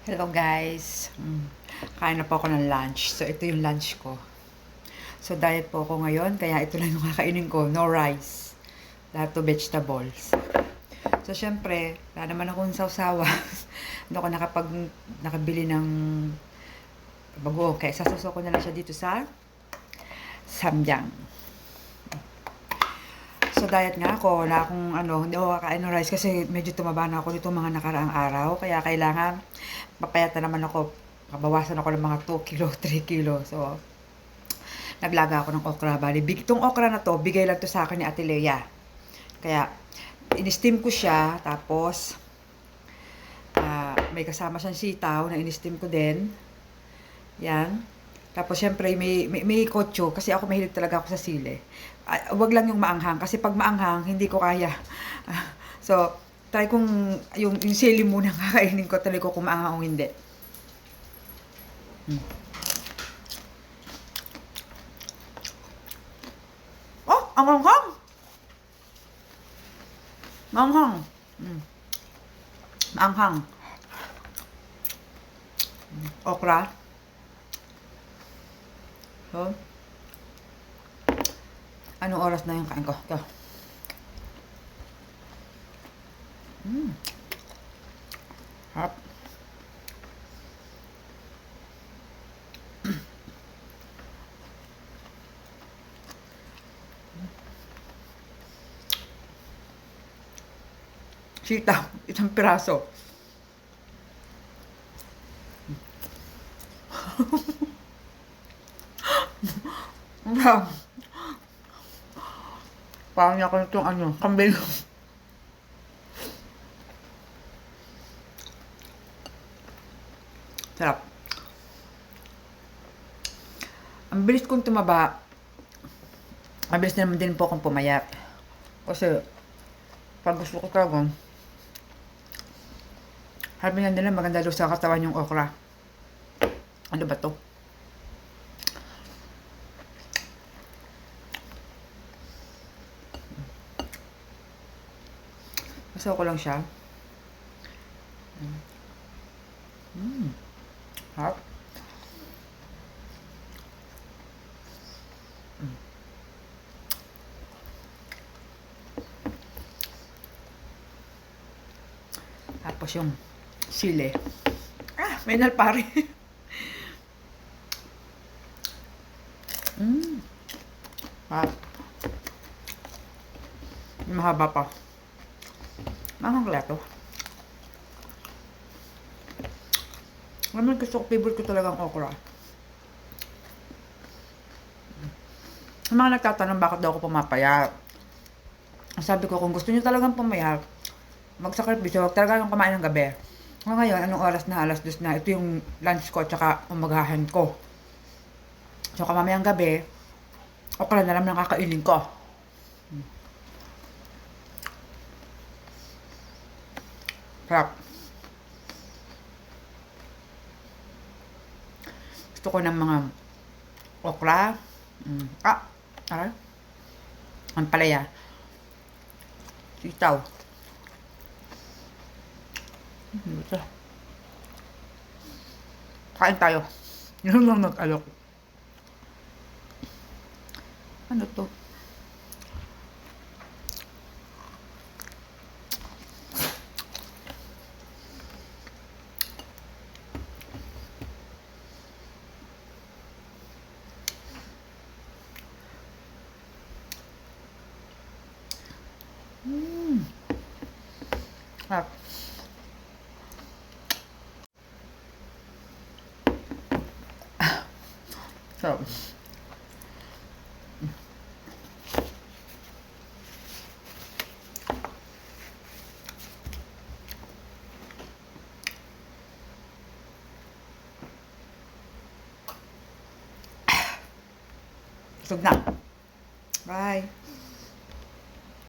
Hello guys. Kain na po ako ng lunch. So ito yung lunch ko. So diet po ako ngayon, kaya ito lang yung kakainin ko. No rice. Lahat to vegetables. So syempre, wala naman akong sawsawa. Hindi ako nakabili ng bago. Kaya sasuso ko na lang siya dito sa Samyang. So diet nga ako, wala akong hindi ako kakain ng rice kasi medyo tumaba na ako nito mga nakaraang araw. Kaya kailangan papayat na naman ako. Kabawasan ako ng mga 2 kilo, 3 kilo. So, naglaga ako ng okra. Bali, itong okra na to, bigay lang to sa akin ni Ate Lea. Kaya, in-steam ko siya. Tapos, may kasama siyang sitaw na in-steam ko din. Yan. Tapos, syempre, may kotso. Kasi ako mahilig talaga ako sa sili. Wag lang yung maanghang. Kasi pag maanghang, hindi ko kaya. So, try kong yung sili muna kakainin ko. Tuloy ko kung maanghang o hindi. Oh, ang anghang! Maanghang. Maanghang. Okra. So, anong oras na yung kain ko? Ito. Harap. Sitaw. Isang piraso. Parang niya ko itong kambing. Sarap. Ang bilis kong tumaba. Ang bilis naman din po akong pumayat. Kasi, pag gusto ko talaga, sabi nga nila maganda daw sa katawan yung okra. Ano ba to? Gusto ko lang siya. Harap. Tapos yung sili. May nalpari. Harap. Mahaba pa. Manghang kaya to. Naman gusto ko, favorite ko talagang okra. Ang mga nagtatanong bakit daw ako pumapayak. Sabi ko, kung gusto niyo talagang pumayak, magsakripisyo, huwag talaga yung kumain ng gabi. Ngayon, anong oras na? Alas 2 na. Ito yung lunch ko, tsaka umagahan ko. So, kamamayang gabi, okra na lang ang kakainin ko. Sarap. Gusto ko ng mga okra. Aray. Ang palaya. Sitaw. Ito. Kain tayo. Yun lang nag-alok. Ano to? Sarap. Sarap. Busog na. Bye.